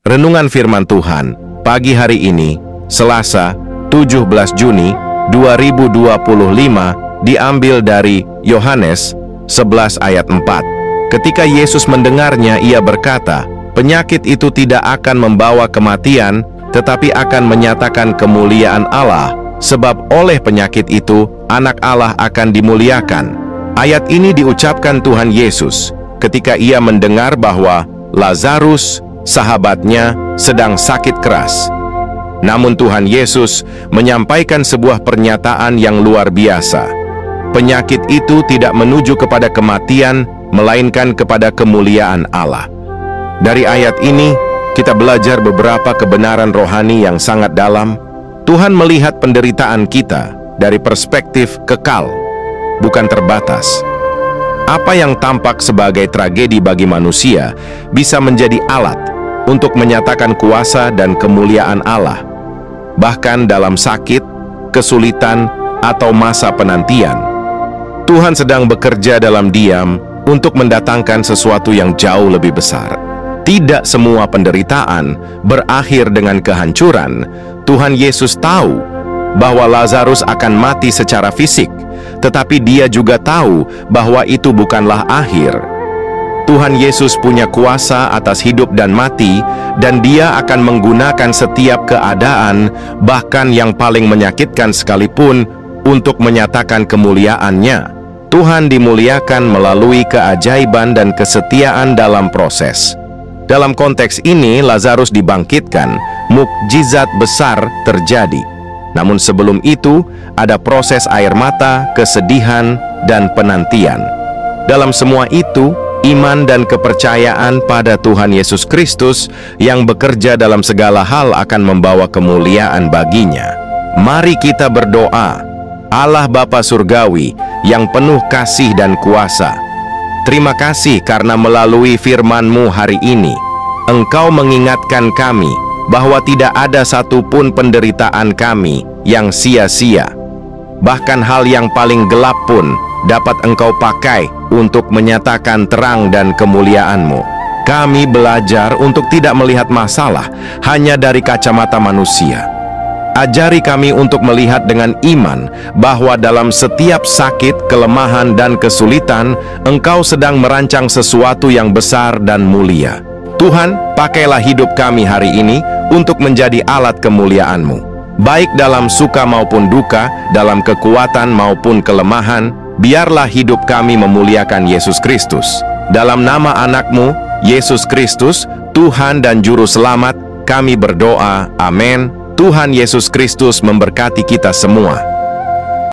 Renungan firman Tuhan, pagi hari ini, Selasa, 17 Juni 2025, diambil dari Yohanes 11 ayat 4. Ketika Yesus mendengarnya, ia berkata, penyakit itu tidak akan membawa kematian, tetapi akan menyatakan kemuliaan Allah, sebab oleh penyakit itu, anak Allah akan dimuliakan. Ayat ini diucapkan Tuhan Yesus ketika ia mendengar bahwa Lazarus, sahabatnya, sedang sakit keras. Namun Tuhan Yesus menyampaikan sebuah pernyataan yang luar biasa. Penyakit itu tidak menuju kepada kematian, melainkan kepada kemuliaan Allah. Dari ayat ini, kita belajar beberapa kebenaran rohani yang sangat dalam. Tuhan melihat penderitaan kita dari perspektif kekal, bukan terbatas. Apa yang tampak sebagai tragedi bagi manusia bisa menjadi alat untuk menyatakan kuasa dan kemuliaan Allah. Bahkan dalam sakit, kesulitan, atau masa penantian, Tuhan sedang bekerja dalam diam untuk mendatangkan sesuatu yang jauh lebih besar. Tidak semua penderitaan berakhir dengan kehancuran. Tuhan Yesus tahu bahwa Lazarus akan mati secara fisik, tetapi Dia juga tahu bahwa itu bukanlah akhir. Tuhan Yesus punya kuasa atas hidup dan mati, dan Dia akan menggunakan setiap keadaan, bahkan yang paling menyakitkan sekalipun, untuk menyatakan kemuliaan-Nya. Tuhan dimuliakan melalui keajaiban dan kesetiaan dalam proses. Dalam konteks ini, Lazarus dibangkitkan, mukjizat besar terjadi. Namun sebelum itu, ada proses air mata, kesedihan, dan penantian. Dalam semua itu, iman dan kepercayaan pada Tuhan Yesus Kristus yang bekerja dalam segala hal akan membawa kemuliaan baginya. Mari kita berdoa. Allah Bapa Surgawi yang penuh kasih dan kuasa, terima kasih karena melalui firman-Mu hari ini, Engkau mengingatkan kami bahwa tidak ada satupun penderitaan kami yang sia-sia. Bahkan hal yang paling gelap pun dapat Engkau pakai untuk menyatakan terang dan kemuliaan-Mu. Kami belajar untuk tidak melihat masalah hanya dari kacamata manusia. Ajari kami untuk melihat dengan iman bahwa dalam setiap sakit, kelemahan, dan kesulitan, Engkau sedang merancang sesuatu yang besar dan mulia. Tuhan, pakailah hidup kami hari ini untuk menjadi alat kemuliaan-Mu. Baik dalam suka maupun duka, dalam kekuatan maupun kelemahan, biarlah hidup kami memuliakan Yesus Kristus. Dalam nama anak-Mu, Yesus Kristus, Tuhan dan Juru Selamat, kami berdoa. Amin. Tuhan Yesus Kristus memberkati kita semua.